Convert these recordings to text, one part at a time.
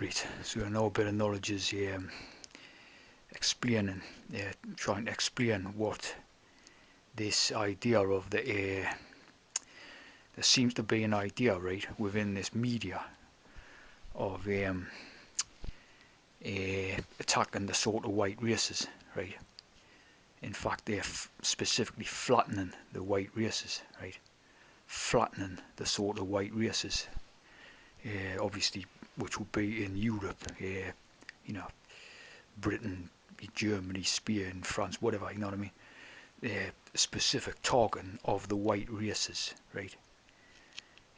Right, so now a bit of knowledge is explaining, trying to explain what this idea of there seems to be an idea, right, within this media of attacking the sort of white races, right. In fact, they're specifically flattening the white races, right, flattening the sort of white races, obviously, which would be in Europe, you know, Britain, Germany, Spain, France, whatever, you know what I mean? Specific targeting of the white races, right?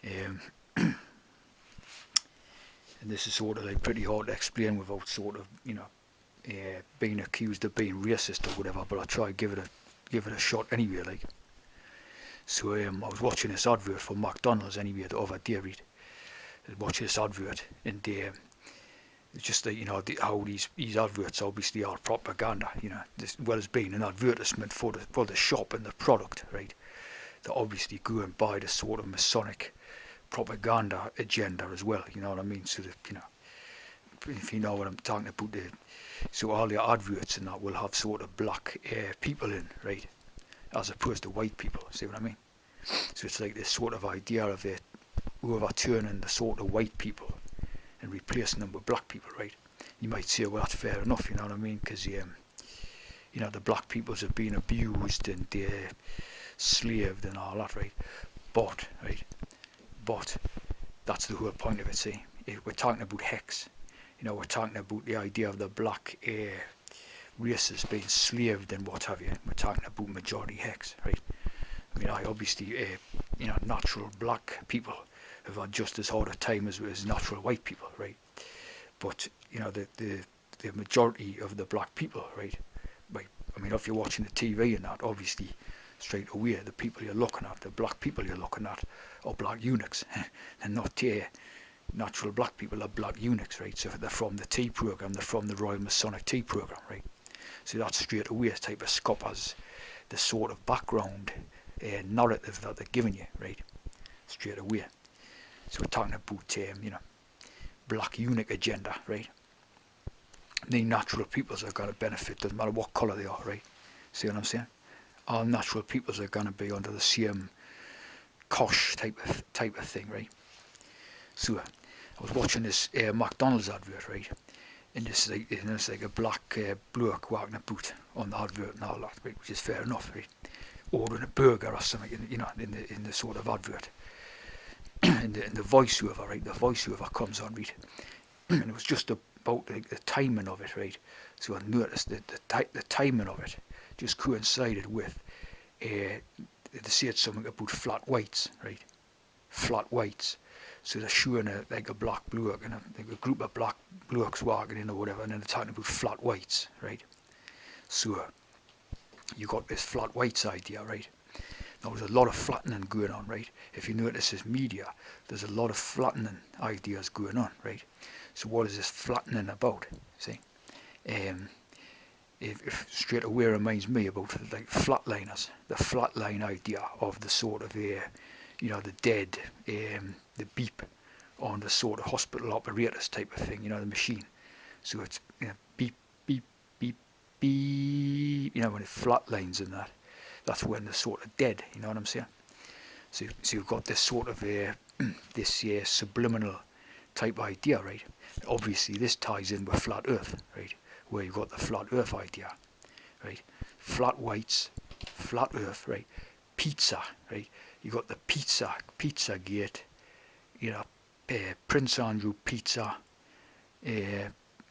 And this is sort of like pretty hard to explain without sort of, you know, being accused of being racist or whatever. But I'll try to give it a shot anyway, like. So I was watching this advert for McDonalds anyway the other day, right? I was watching this advert, and it's just like, you know, how these adverts obviously are propaganda, you know, as well as being an advertisement for the shop and the product, right? They're obviously going by the sort of Masonic propaganda agenda as well, you know what I mean? So that, you know, if you know what I'm talking about, so all the adverts and that will have sort of black people in, right, as opposed to white people. See what I mean? So it's like this sort of idea of it overturning the sort of white people and replacing them with black people, right? You might say, well, that's fair enough, you know what I mean? Because you know, the black peoples have been abused and slaved and all that, right? But that's the whole point of it. See, if we're talking about hex, you know, we're talking about the idea of the black races being slaved and what have you. We're talking about majority hex, right? I mean, obviously, you know, natural black people have had just as hard a time as natural white people, right? But you know, the majority of the black people, right? Like, I mean, if you're watching the TV and that, obviously, straight away, the people you're looking at, the black people you're looking at, are black eunuchs, and not natural black people, are black eunuchs, right? So they're from the Tea program, they're from the Royal Masonic Tea program, right? So that's straight away a type of scoffers, the sort of background narrative that they're giving you, right? Straight away. So we're talking about, you know, black eunuch agenda, right? The natural peoples are going to benefit, doesn't matter what colour they are, right? See what I'm saying? All natural peoples are going to be under the same kosh type of thing, right? So I was watching this McDonalds advert, right? And it's like a black bloke walking about on the advert and all that, right? Which is fair enough, right? Ordering a burger or something, you know, in the sort of advert. And the voiceover, right? The voiceover comes on, right? And it was just about like, the timing of it, right? So I noticed that the timing of it just coincided with they said something about flat whites, right? Flat whites. So they're showing like a black bloke and like a group of black blokes walking in or whatever, and then they're talking about flat whites, right? So you got this flat whites idea, right? Now there's a lot of flattening going on, right? If you notice this media, there's a lot of flattening ideas going on, right? So what is this flattening about? See, if straight away reminds me about like flatliners, the flatline idea of the sort of you know, the dead, the beep on the sort of hospital operators type of thing, you know, the machine. So it's, you know, beep, beep, beep, beep, you know, when it flatlines and that, that's when they're sort of dead, you know what I'm saying? So you've got this sort of this subliminal type idea, right? Obviously this ties in with flat earth, right? Where you've got the flat earth idea, right? Flat whites, flat earth, right? Pizza, right? You got the pizza gate, you know, Prince Andrew pizza, you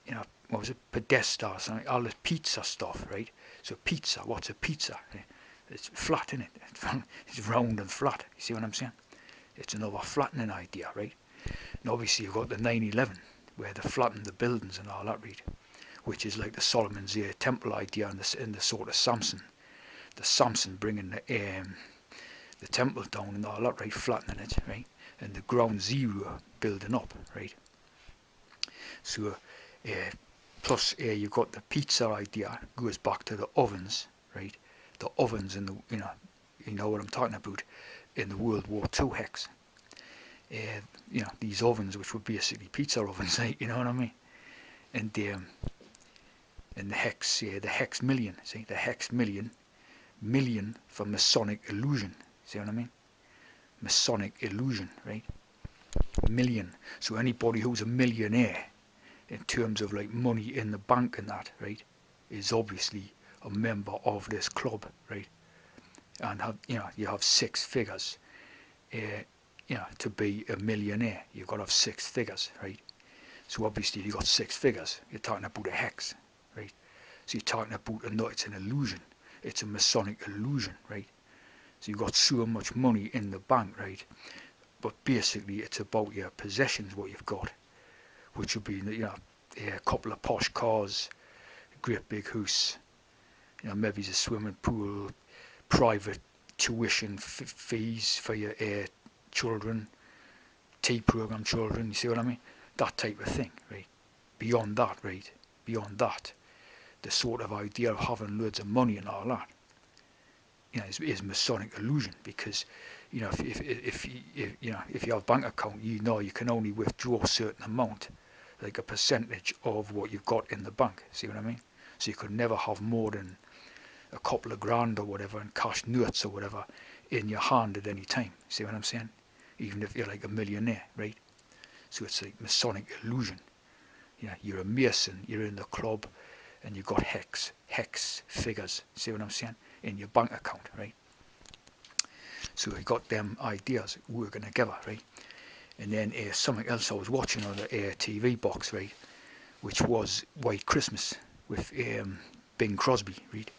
know, what was it, Podesta or something, all this pizza stuff, right? So pizza, what's a pizza? It's flat, isn't it? It's round and flat, you see what I'm saying? It's another flattening idea, right? And obviously you've got the 9/11, where they flattened the buildings and all that, right? Which is like the Solomon's temple idea in the sort of Samson. The Samson bringing the temple down and all that, right? Flattening it, right? And the ground zero building up, right? So plus you've got the pizza idea, goes back to the ovens, right? The ovens in the, you know what I'm talking about, in the World War II hex. you know, these ovens, which were basically pizza ovens, you know what I mean? And the hex million, see, the hex million, million for Masonic Illusion, see what I mean? Masonic Illusion, right? Million. So anybody who's a millionaire in terms of like money in the bank and that, right, is obviously a member of this club, right? And have, you know, you have six figures, you know, to be a millionaire. You've got to have six figures, right? So obviously if you've got six figures, you're talking about a hex, right? So you're talking about no, it's an illusion. It's a Masonic illusion, right? So you've got so much money in the bank, right? But basically it's about your possessions, what you've got, which would be, you know, a couple of posh cars, a great big house, you know, maybe a swimming pool, private tuition fees for your children, tea program children, you see what I mean? That type of thing, right? Beyond that, right? Beyond that, the sort of idea of having loads of money and all that, you know, is Masonic illusion, because, you know, if you know, if you have a bank account, you know you can only withdraw a certain amount, like a percentage of what you've got in the bank. See what I mean? So you could never have more than a couple of grand or whatever in cash notes or whatever in your hand at any time. See what I'm saying? Even if you're like a millionaire, right? So it's like Masonic illusion. You know, you're a Mason, you're in the club, and you've got hex figures. See what I'm saying? In your bank account, right? So we got them ideas working together, right? And then something else I was watching on the TV box, right, which was White Christmas with Bing Crosby, right?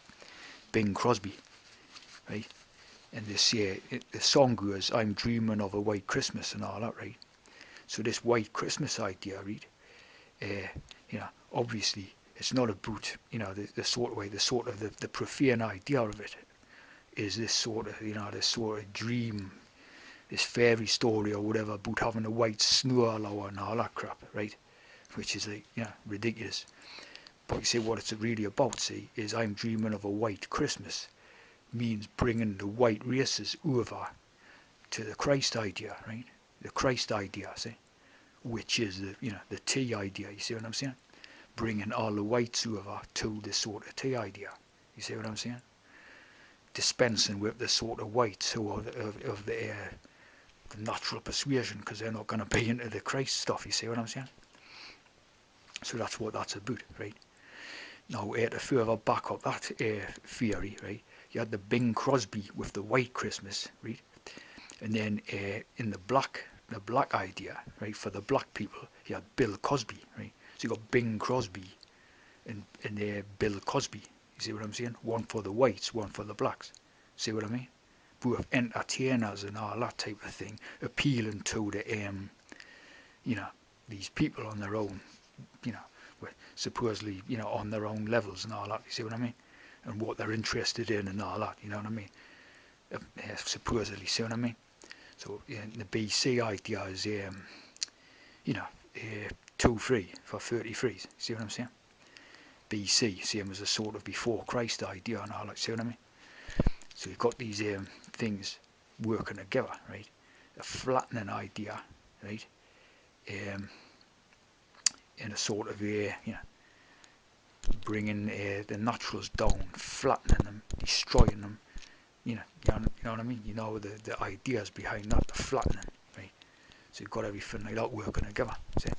Bing Crosby, right? And this the song goes, "I'm dreaming of a white Christmas" and all that, right? So this white Christmas idea, right? You know, obviously it's not about, you know, the sort of way, the profane idea of it is this sort of, you know, this sort of dream, this fairy story or whatever about having a white snow lower and all that crap, right? Which is like, you know, ridiculous. But you see, what it's really about, see, is I'm dreaming of a white Christmas means bringing the white races over to the Christ idea, right? The Christ idea, see, which is the, you know, the tea idea. You see what I'm saying? Bringing all the whites over to this sort of tea idea. You see what I'm saying? Dispensing with the sort of whites who are of the natural persuasion, because they're not going to be into the Christ stuff. You see what I'm saying? So that's what that's about, right? Now, to further back up that theory, right, you had the Bing Crosby with the white Christmas, right, and then in the black idea, right, for the black people, you had Bill Cosby, right. So you got Bing Crosby and Bill Cosby. You see what I'm saying? One for the whites, one for the blacks. See what I mean? Both entertainers and all that type of thing, appealing to the you know, these people on their own, you know, supposedly, you know, on their own levels and all that. You see what I mean? And what they're interested in and all that. You know what I mean? Supposedly, see what I mean? So the BC idea is, you know, 2-3 for 33s. See what I'm saying? BC, same as a sort of before Christ idea and all that. See what I mean? So you've got these things working together, right? A flattening idea, right? In a sort of you know, bringing the naturals down, flattening them, destroying them. You know what I mean? You know the ideas behind that, the flattening, right? So you've got everything like that working together. See?